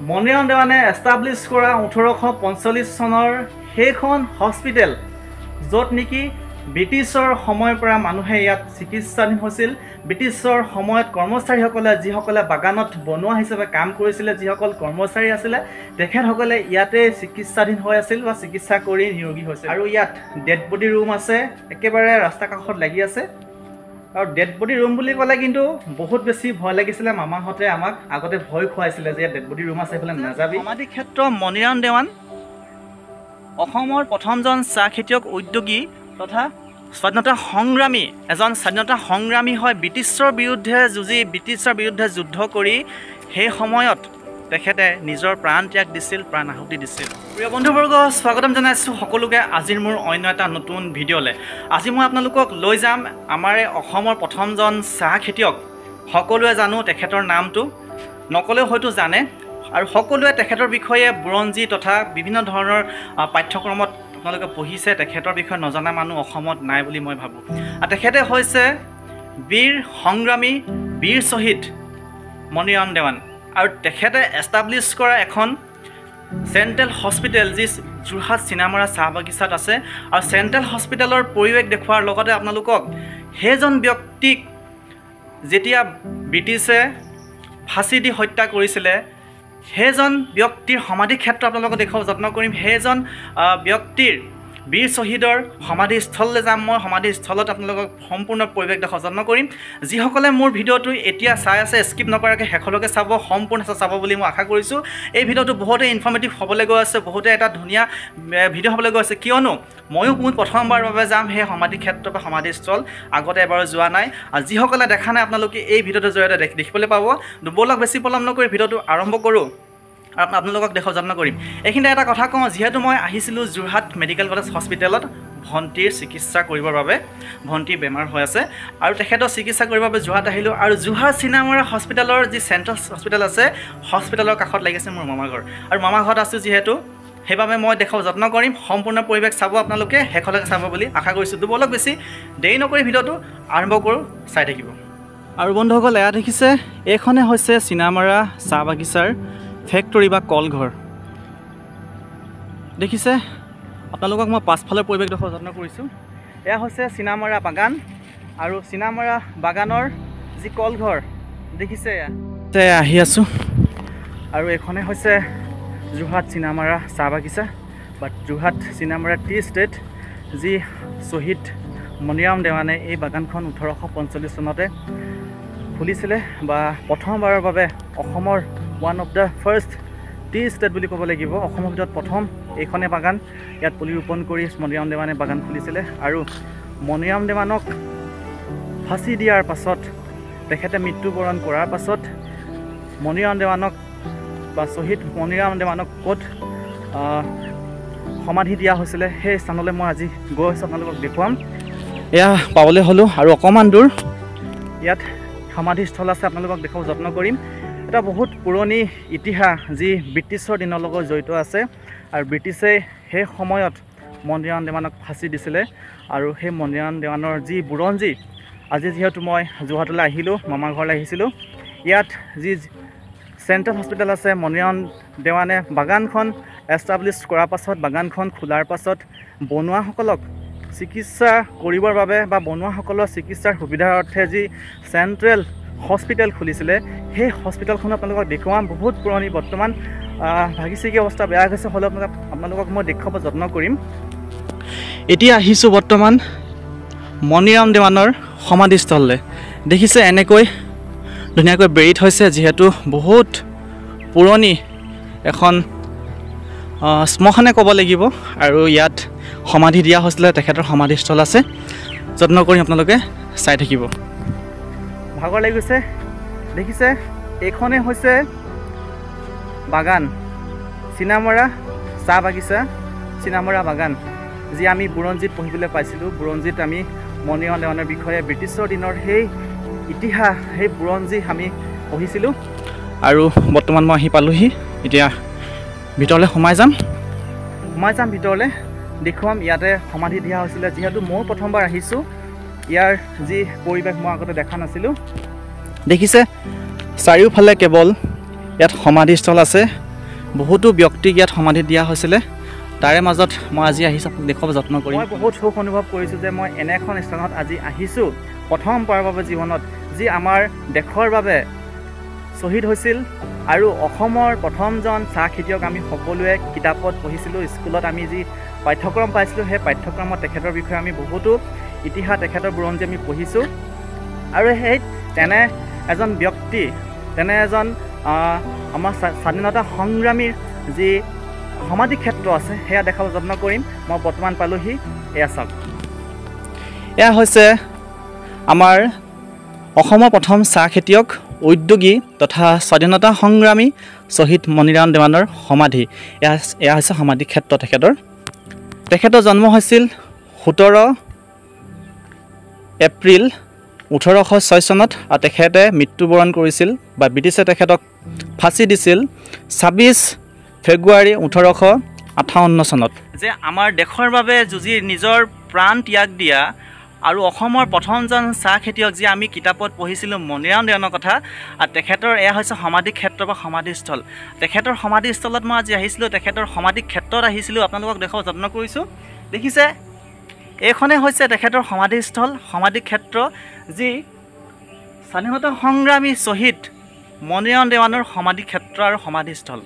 Maniram দেৱানে establish কৰা 1845 চনৰ সেইখন হস্পিটেল য'ত নেকি ব্ৰিটিছৰ সময়ৰ পৰা মানুহে ইয়াত চিকিৎসাধীন হৈছিল। ব্ৰিটিছৰ সময়ত কৰ্মচাৰীসকলে যিসকলে বাগানত বনোৱা হিচাপে কাম কৰিছিলে, যিসকল কৰ্মচাৰী আছিলে তেখেতসকলে ইয়াতে চিকিৎসাধীন হৈ আছিল বা চিকিৎসা কৰি নিৰোগী হৈছিল। আৰু ইয়াত ডেড বডি ৰুম আছে, একেবাৰে ৰাস্তা কাষত লাগি আছে। আৰু ডেড বডি ৰুম বুলি ক'লে কিন্তু বহুত বেছি ভয় লাগিছিলে। মামাহঁতে আমাক আগতে ভয় খুৱাইছিলে যে ডেড বডি ৰুম আছে, এইফালে নাযাবি। সমাধি ক্ষেত্ৰ মণিৰাম দেৱান অসমৰ প্ৰথমজন চাহ খেতিয়ক উদ্যোগী তথা স্বাধীনতা সংগ্ৰামী, এজন স্বাধীনতা সংগ্ৰামী হয়। ব্ৰিটিছৰ বিৰুদ্ধে যুদ্ধ কৰি সেই সময়ত তেখেতে নিজৰ প্ৰাণ ত্যাগ দিছিল, প্ৰাণ আহুতি দিছিল। প্ৰিয় বন্ধুবৰ্গ, স্বাগতম জনাইছোঁ সকলোকে আজিৰ মোৰ অন্য এটা নতুন ভিডিঅ'লৈ। আজি মই আপোনালোকক লৈ যাম আমাৰ অসমৰ প্ৰথমজন চাহ খেতিয়ক। সকলোৱে জানো তেখেতৰ নামটো, নকলেও হয়তো জানে, আৰু সকলোৱে তেখেতৰ বিষয়ে বুৰঞ্জী তথা বিভিন্ন ধৰণৰ পাঠ্যক্ৰমত আপোনালোকে পঢ়িছে। তেখেতৰ বিষয়ে নজনা মানুহ অসমত নাই বুলি মই ভাবোঁ। আৰু তেখেতে হৈছে বীৰ সংগ্ৰামী, বীৰ শ্বহীদ মণিৰাম দেৱান। আৰু তেখেতে এষ্টাব্লিছ কৰা এখন চেণ্ট্ৰেল হস্পিটেল যি যোৰহাট চিনামৰা চাহ বাগিচাত আছে। আৰু চেণ্ট্ৰেল হস্পিটেলৰ পৰিৱেশ দেখুওৱাৰ লগতে আপোনালোকক সেইজন ব্যক্তিক যেতিয়া ব্ৰিটিছে ফাঁচি দি হত্যা কৰিছিলে সেইজন ব্যক্তিৰ সমাধি ক্ষেত্ৰ আপোনালোকক দেখুৱাব যত্ন কৰিম। সেইজন ব্যক্তিৰ বীৰ শ্বহীদৰ সমাধিস্থললৈ যাম মই। সমাধিস্থলত আপোনালোকক সম্পূৰ্ণ পৰিৱেশ দেখাব যত্ন কৰিম। যিসকলে মোৰ ভিডিঅ'টো এতিয়া চাই আছে স্কিপ নকৰাকৈ শেষলৈকে চাব, সম্পূৰ্ণ চাব বুলি মই আশা কৰিছোঁ। এই ভিডিঅ'টো বহুতে ইনফৰ্মেটিভ হ'বলৈ গৈ আছে, বহুতে এটা ধুনীয়া ভিডিঅ' হ'বলৈ গৈ আছে, কিয়নো ময়ো প্ৰথমবাৰৰ বাবে যাম সেই সমাধি ক্ষেত্ৰ বা সমাধিস্থল। আগতে এবাৰো যোৱা নাই। আৰু যিসকলে দেখা নাই আপোনালোকে এই ভিডিঅ'টোৰ জৰিয়তে দেখিবলৈ পাব। ব'লক বেছি পলম নকৰি ভিডিঅ'টো আৰম্ভ কৰোঁ আৰু আপোনালোকক দেখাব যত্ন কৰিম। এইখিনিতে এটা কথা কওঁ, যিহেতু মই আহিছিলোঁ যোৰহাট মেডিকেল কলেজ হস্পিটেলত ভণ্টিৰ চিকিৎসা কৰিবৰ বাবে। ভণ্টিৰ বেমাৰ হৈ আছে আৰু তেখেতৰ চিকিৎসা কৰিবৰ বাবে যোৰহাট আহিলোঁ। আৰু যোৰহাট চিনামৰা হস্পিটেলৰ যি চেণ্ট্ৰেল হস্পিটেল আছে, হস্পিটেলৰ কাষত লাগিছে মোৰ মামাৰ ঘৰ। আৰু মামাৰ ঘৰত আছোঁ যিহেতু, সেইবাবে মই দেখাব যত্ন কৰিম। সম্পূৰ্ণ পৰিৱেশ চাব আপোনালোকে, শেষলৈকে চাব বুলি আশা কৰিছোঁ। ব'লক বেছি দেৰি নকৰি ভিডিঅ'টো আৰম্ভ কৰোঁ, চাই থাকিব। আৰু বন্ধুসকল, এয়া দেখিছে, এইখনে হৈছে চিনামৰা চাহ বাগিচাৰ ফেক্টৰী বা কলঘৰ। দেখিছে, আপোনালোকক মই পাছফালৰ পৰিৱেশ দেখাব যত্ন কৰিছোঁ। এয়া হৈছে চিনামৰা বাগান আৰু চিনামৰা বাগানৰ যি কলঘৰ দেখিছে, এয়া আহি আছোঁ। আৰু এইখনে হৈছে যোৰহাট চিনামৰা চাহ বাগিচা বা যোৰহাট চিনামৰা টি ষ্টেট, যি শ্বহীদ মণিৰাম দেৱানে এই বাগানখন 1845 চনতে খুলিছিলে বা প্ৰথমবাৰৰ বাবে অসমৰ one of the first T state বুলি ক'ব লাগিব। অসমৰ ভিতৰত প্ৰথম এইখনে বাগান। ইয়াত পুলি ৰোপণ কৰি মণিৰাম দেৱানে বাগান খুলিছিলে। আৰু মণিৰাম দেৱানক ফাঁচি দিয়াৰ পাছত, তেখেতে মৃত্যুবৰণ কৰাৰ পাছত মণিৰাম দেৱানক বা শ্বহীদ মণিৰাম দেৱানক ক'ত সমাধি দিয়া হৈছিলে সেই স্থানলৈ মই আজি গৈ আছোঁ, আপোনালোকক দেখুৱাম। এয়া পাবলৈ হ'লোঁ আৰু অকণমান দূৰ ইয়াত সমাধিস্থল আছে, আপোনালোকক দেখাব যত্ন কৰিম। এটা বহুত পুৰণি ইতিহাস যি ব্ৰিটিছৰ দিনৰ লগত জড়িত আছে। আৰু ব্ৰিটিছে সেই সময়ত মণিৰাম দেৱানক ফাঁচি দিছিলে। আৰু সেই মণিৰাম দেৱানৰ যি বুৰঞ্জী, আজি যিহেতু মই যোৰহাটলৈ আহিলোঁ, মামাৰ ঘৰলৈ আহিছিলোঁ, ইয়াত যি চেণ্ট্ৰেল হস্পিটেল আছে, মণিৰাম দেৱানে বাগানখন এষ্টাব্লিছ কৰাৰ পাছত, বাগানখন খোলাৰ পাছত বনুৱাসকলক চিকিৎসা কৰিবৰ বাবে বা বনুৱাসকলৰ চিকিৎসাৰ সুবিধাৰ অৰ্থে যি চেণ্ট্ৰেল হস্পিটেল খুলিছিলে, সেই হস্পিটেলখন আপোনালোকক দেখুৱাম। বহুত পুৰণি, বৰ্তমান ভাগি অৱস্থা বেয়া হৈছে, হ'লেও আপোনালোকক মই দেখুৱাব যত্ন কৰিম। এতিয়া আহিছোঁ বৰ্তমান মণিৰাম দেৱানৰ সমাধিস্থললৈ। দেখিছে, এনেকৈ ধুনীয়াকৈ বেৰিত হৈছে, যিহেতু বহুত পুৰণি এখন শ্মশানে ক'ব লাগিব। আৰু ইয়াত সমাধি দিয়া হৈছিলে, তেখেতৰ সমাধিস্থল আছে। যত্ন কৰি আপোনালোকে চাই থাকিব। ভাগৰ লাগি গৈছে। দেখিছে, এইখনেই হৈছে বাগান, চিনামৰা চাহ বাগিচা, চিনামৰা বাগান, যি আমি বুৰঞ্জীত পঢ়িবলৈ পাইছিলোঁ। বুৰঞ্জীত আমি মণিৰাম দেৱানৰ বিষয়ে ব্ৰিটিছৰ দিনৰ সেই ইতিহাস, সেই বুৰঞ্জী আমি পঢ়িছিলোঁ। আৰু বৰ্তমান মই আহি পালোঁহি। এতিয়া ভিতৰলৈ সোমাই যাম ভিতৰলৈ দেখুৱাম। ইয়াতে সমাধি দিয়া হৈছিলে। যিহেতু ময়ো প্ৰথমবাৰ আহিছোঁ, ইয়াৰ যি পৰিৱেশ মই আগতে দেখা নাছিলোঁ। দেখিছে, চাৰিওফালে কেৱল ইয়াত সমাধিস্থল আছে বহুতো ব্যক্তিক ইয়াত সমাধি দিয়া হৈছিলে তাৰে মাজত মই আজি আহিছোঁ আপোনাক দেখুৱাব যত্ন কৰিম মই বহুত সুখ অনুভৱ কৰিছোঁ যে মই এনে এখন স্থানত আজি আহিছোঁ প্ৰথমবাৰৰ বাবে জীৱনত যি আমাৰ দেশৰ বাবে শ্বহীদ হৈছিল আৰু অসমৰ প্ৰথমজন চাহ খেতিয়ক আমি সকলোৱে কিতাপত পঢ়িছিলোঁ স্কুলত আমি যি পাঠ্যক্ৰম পাইছিলোঁ সেই পাঠ্যক্ৰমত তেখেতৰ বিষয়ে আমি বহুতো ইতিহাস তেখেতৰ বুৰঞ্জী আমি পঢ়িছোঁ আৰু সেই তেনে এজন ব্যক্তি তেনে এজন আমাৰ স্বাধীনতা সংগ্ৰামীৰ যি সমাধি ক্ষেত্ৰ আছে সেয়া দেখাব যত্ন কৰিম মই বৰ্তমান পালোহি এয়া চাওক এয়া হৈছে আমাৰ অসমৰ প্ৰথম চাহ খেতিয়ক উদ্যোগী তথা স্বাধীনতা সংগ্ৰামী শ্বহীদ মণিৰাম দেৱানৰ সমাধি এয়া হৈছে সমাধি ক্ষেত্ৰ তেখেতৰ জন্ম হৈছিল 17 এপ্ৰিল 1806 চনত আৰু তেখেতে মৃত্যুবৰণ কৰিছিল বা ব্ৰিটিছে তেখেতক ফাঁচি দিছিল 26 ফেব্ৰুৱাৰী 1858 চনত যে আমাৰ দেশৰ বাবে যুঁজি নিজৰ প্ৰাণ ত্যাগ দিয়া আৰু অসমৰ প্ৰথমজন চাহ খেতিয়ক যি আমি কিতাপত পঢ়িছিলোঁ মণিৰাম দেৱানৰ কথা আৰু তেখেতৰ এয়া হৈছে সমাধি ক্ষেত্ৰ বা সমাধিস্থল তেখেতৰ সমাধিস্থলত মই আজি আহিছিলোঁ তেখেতৰ সমাধি ক্ষেত্ৰত আহিছিলোঁ আপোনালোকক দেখাব যত্ন কৰিছোঁ দেখিছে এইখনেই হৈছে তেখেতৰ সমাধিস্থল সমাধি ক্ষেত্ৰ যি স্বাধীনতা সংগ্ৰামী শ্বহীদ মণিৰাম দেৱানৰ সমাধি ক্ষেত্ৰ আৰু সমাধিস্থল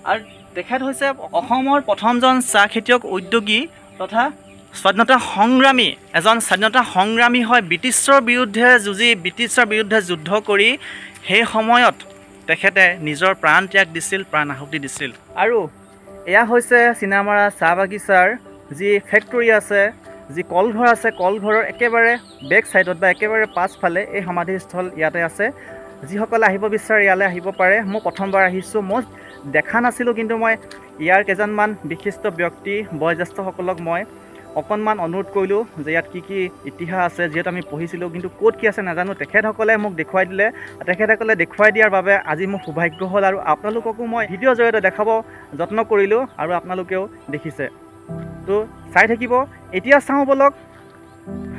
আৰু তেখেত হৈছে অসমৰ প্ৰথমজন চাহ খেতিয়ক উদ্যোগী তথা স্বাধীনতা সংগ্ৰামী এজন স্বাধীনতা সংগ্ৰামী হয় ব্ৰিটিছৰ বিৰুদ্ধে যুঁজি ব্ৰিটিছৰ বিৰুদ্ধে যুদ্ধ কৰি সেই সময়ত তেখেতে নিজৰ প্ৰাণ ত্যাগ দিছিল প্ৰাণ আহুতি দিছিল আৰু এয়া হৈছে চিনামাৰা চাহ বাগিচাৰ যি ফেক্টৰী আছে যি কলঘৰ আছে কলঘৰৰ একেবাৰে বেক ছাইডত বা একেবাৰে পাছফালে এই সমাধিস্থল ইয়াতে আছে যিসকলে আহিব বিচাৰে ইয়ালৈ আহিব পাৰে মই প্ৰথমবাৰ আহিছোঁ মই দেখা নাছিলোঁ কিন্তু মই ইয়াৰ কেইজনমান বিশিষ্ট ব্যক্তি বয়োজ্যেষ্ঠসকলক মই অকণমান অনুৰোধ কৰিলোঁ যে ইয়াত কি কি ইতিহাস আছে যিহেতু আমি পঢ়িছিলোঁ কিন্তু ক'ত কি আছে নাজানো তেখেতসকলে মোক দেখুৱাই দিলে তেখেতসকলে দেখুৱাই দিয়াৰ বাবে আজি মোৰ সৌভাগ্য হ'ল আৰু আপোনালোককো মই ভিডিঅ'ৰ জৰিয়তে দেখাব যত্ন কৰিলোঁ আৰু আপোনালোকেও দেখিছে তো চাই থাকিব এতিয়া চাওঁ বলক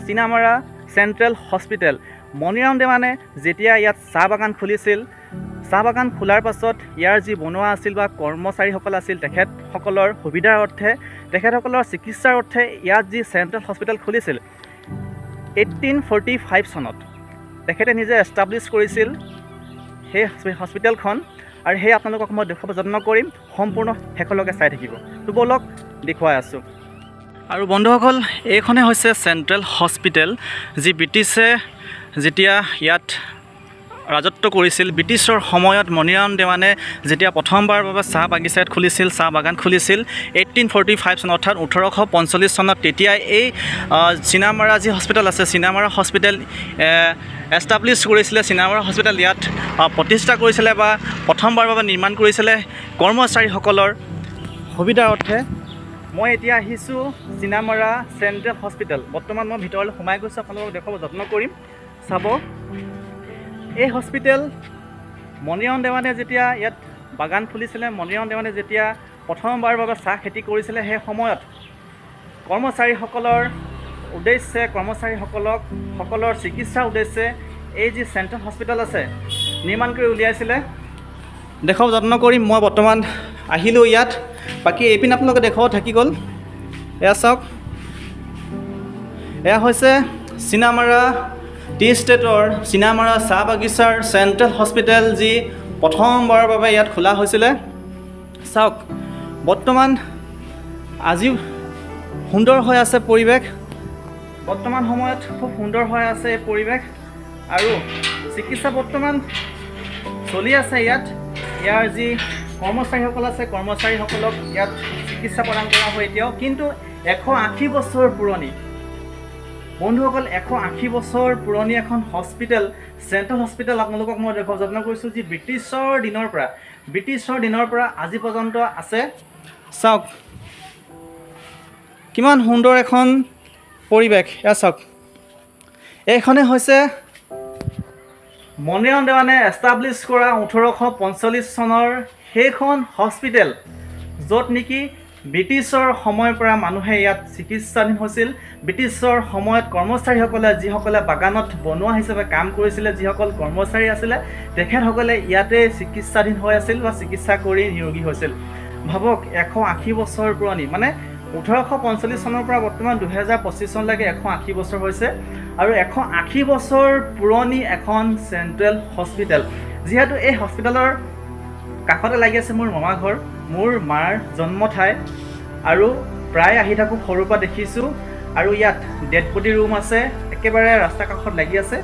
চিনামাৰা চেণ্ট্ৰেল হস্পিটেল মণিৰাম দেৱানে যেতিয়া ইয়াত চাহ বাগান খুলিছিল চাহ বাগান খোলাৰ পাছত ইয়াৰ যি বনোৱা আছিল বা কৰ্মচাৰীসকল আছিল তেখেতসকলৰ সুবিধাৰ অৰ্থে তেখেতসকলৰ চিকিৎসাৰ অৰ্থে ইয়াত যি চেণ্ট্ৰেল হস্পিটেল খুলিছিল 1845 চনত তেখেতে নিজে এষ্টাব্লিছ কৰিছিল সেই হস্পিটেলখন আৰু সেই আপোনালোকক মই দেখুৱাব যত্ন কৰিম সম্পূৰ্ণ শেষলৈকে চাই থাকিব তো বলক দেখুৱাই আছোঁ আৰু বন্ধুসকল এইখনে হৈছে চেণ্ট্ৰেল হস্পিটেল যি ব্ৰিটিছে যেতিয়া ইয়াত ৰাজত্ব কৰিছিল ব্ৰিটিছৰ সময়ত মণিৰাম দেৱানে যেতিয়া প্ৰথমবাৰৰ বাবে চাহ বাগিচাত খুলিছিল চাহ বাগান খুলিছিল 1845 চনত অৰ্থাৎ 1845 চনত তেতিয়া এই চিনামাৰা যি হস্পিটেল আছে চিনামাৰা হস্পিটেল এষ্টাব্লিছ কৰিছিলে চিনামাৰা হস্পিটেল ইয়াত প্ৰতিষ্ঠা কৰিছিলে বা প্ৰথমবাৰৰ বাবে নিৰ্মাণ কৰিছিলে কৰ্মচাৰীসকলৰ সুবিধাৰ অৰ্থে মই এতিয়া আহিছোঁ চিনামাৰা চেণ্ট্ৰেল হস্পিটেল বৰ্তমান মই ভিতৰলৈ সোমাই গৈছোঁ আপোনালোকক দেখুৱাব যত্ন কৰিম চাব এই হস্পিটেল মণিৰাম দেৱানে যেতিয়া ইয়াত বাগান খুলিছিলে মণিৰাম দেৱানে যেতিয়া প্ৰথমবাৰৰ বাবে চাহ খেতি কৰিছিলে সেই সময়ত কৰ্মচাৰীসকলৰ উদ্দেশ্যে কৰ্মচাৰীসকলৰ চিকিৎসাৰ উদ্দেশ্যে এই যি চেণ্ট্ৰেল হস্পিটেল আছে নিৰ্মাণ কৰি উলিয়াইছিলে দেখাব যত্ন কৰিম মই বৰ্তমান আহিলোঁ ইয়াত বাকী এইপিনে আপোনালোকে দেখাব থাকি গ'ল এয়া চাওক এয়া হৈছে চিনামাৰা টি ষ্টেটৰ চিনামাৰা চাহ বাগিচাৰ চেণ্ট্ৰেল হস্পিটেল যি প্ৰথমবাৰৰ বাবে ইয়াত খোলা হৈছিলে চাওক বৰ্তমান আজিও সুন্দৰ হৈ আছে পৰিৱেশ বৰ্তমান সময়ত খুব সুন্দৰ হৈ আছে এই পৰিৱেশ আৰু চিকিৎসা বৰ্তমান চলি আছে ইয়াৰ যি কৰ্মচাৰীসকল আছে কৰ্মচাৰীসকলক ইয়াত চিকিৎসা প্ৰদান কৰা হয় এতিয়াও কিন্তু 180 বছৰ পুৰণি বন্ধুসকল 180 বছৰ পুৰণি এখন হস্পিটেল চেণ্ট্ৰেল হস্পিটেল আপোনালোকক মই দেখুৱাব যত্ন কৰিছোঁ যি ব্ৰিটিছৰ দিনৰ পৰা আজি পৰ্যন্ত আছে চাওক কিমান সুন্দৰ এখন পৰিৱেশ এয়া চাওক এইখনে হৈছে মণিৰাম দেৱানে এষ্টাব্লিছ কৰা 1845 চনৰ সেইখন হস্পিটেল য'ত নেকি ব্ৰিটিছৰ সময়ৰ পৰা মানুহে ইয়াত চিকিৎসাধীন হৈছিল ব্ৰিটিছৰ সময়ত কৰ্মচাৰীসকলে যিসকলে বাগানত বনোৱা হিচাপে কাম কৰিছিলে যিসকল কৰ্মচাৰী আছিলে তেখেতসকলে ইয়াতে চিকিৎসাধীন হৈ আছিল বা চিকিৎসা কৰি নিৰোগী হৈছিল ভাবক 180 বছৰ পুৰণি মানে 1845 চনৰ পৰা বৰ্তমান 2025 চনলৈকে 180 বছৰ হৈছে আৰু 180 বছৰ পুৰণি এখন চেণ্ট্ৰেল হস্পিটেল যিহেতু এই হস্পিটেলৰ কাষতে লাগি আছে মোৰ মামা ঘৰ মোৰ মাৰ জন্ম ঠাই আৰু প্ৰায় আহি থাকোঁ সৰুৰ পৰা দেখিছোঁ আৰু ইয়াত ডেড বডি ৰুম আছে একেবাৰে ৰাস্তা কাষত লাগি আছে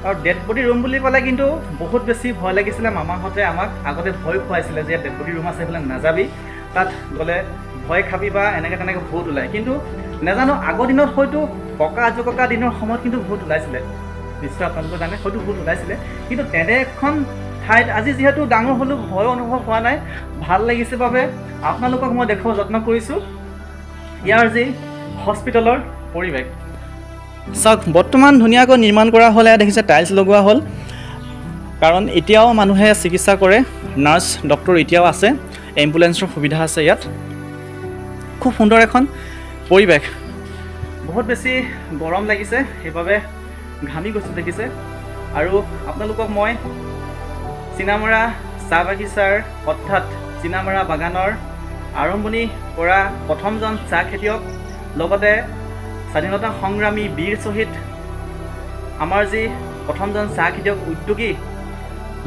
আৰু ডেড বডি ৰুম বুলি ক'লে কিন্তু বহুত বেছি ভয় লাগিছিলে মামাহঁতে আমাক আগতে ভয় খুৱাইছিলে যে ডেড বডি ৰুম আছে এইফালে নাযাবি তাত গ'লে ভয় খাবি বা এনেকৈ তেনেকৈ ভূত ওলায় কিন্তু নাজানো আগৰ দিনত হয়তো ককা আজোককা দিনৰ সময়ত কিন্তু ভূত ওলাইছিলে নিশ্চয় আপোনালোকে জানে হয়তো ভূত ওলাইছিলে কিন্তু তেনে এখন ঠাইত আজি যিহেতু ডাঙৰ হ'লোঁ ভয় অনুভৱ হোৱা নাই ভাল লাগিছে বাবে আপোনালোকক মই দেখুৱাব যত্ন কৰিছোঁ ইয়াৰ যি হস্পিটেলৰ পৰিৱেশ চাওক বৰ্তমান ধুনীয়াকৈ নিৰ্মাণ কৰা হ'লে দেখিছে টাইলছ লগোৱা হ'ল কাৰণ এতিয়াও মানুহে চিকিৎসা কৰে নাৰ্ছ ডক্টৰ এতিয়াও আছে এম্বুলেন্সৰ সুবিধা আছে ইয়াত খুব সুন্দৰ এখন পৰিৱেশ বহুত বেছি গৰম লাগিছে সেইবাবে ঘামি গৈছোঁ দেখিছে আৰু আপোনালোকক মই চিনামৰা চাহ বাগিচাৰ অৰ্থাৎ চিনামৰা বাগানৰ আৰম্ভণি কৰা প্ৰথমজন চাহ খেতিয়ক লগতে স্বাধীনতা সংগ্ৰামী বীৰ শ্বহীদ আমাৰ যি প্ৰথমজন চাহ খেতিয়ক উদ্যোগী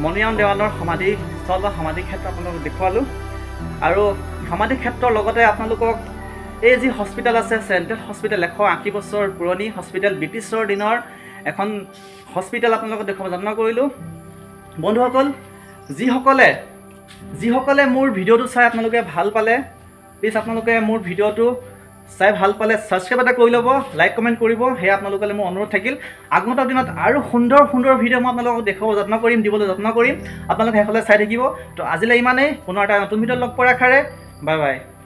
মণিৰাম দেৱানৰ সমাধিস্থল বা সমাধিক্ষেত্ৰ আপোনালোকক দেখুৱালোঁ আৰু সমাধিক্ষেত্ৰৰ লগতে আপোনালোকক এই যি হস্পিটেল আছে চেণ্ট্ৰেল হস্পিটেল 180 বছৰ পুৰণি হস্পিটেল ব্ৰিটিছৰ দিনৰ এখন হস্পিটেল আপোনালোকক দেখুৱাব যত্ন কৰিলোঁ বন্ধুসকল যিসকলে মোৰ ভিডিঅ'টো চাই আপোনালোকে ভাল পালে প্লিজ আপোনালোকে মোৰ ভিডিঅ'টো চাই ভাল পালে ছাবস্ক্ৰাইব এটা কৰি ল'ব লাইক কমেণ্ট কৰিব সেয়া আপোনালোকলৈ মোৰ অনুৰোধ থাকিল আগন্তুক দিনত আৰু সুন্দৰ ভিডিঅ' মই আপোনালোকক দেখুৱাব যত্ন কৰিম দিবলৈ যত্ন কৰিম আপোনালোকে সেইফালে চাই থাকিব তো আজিলৈ ইমানেই পুনৰ এটা নতুন ভিডিঅ'ত লগ পোৱাৰ আশাৰে বাই বাই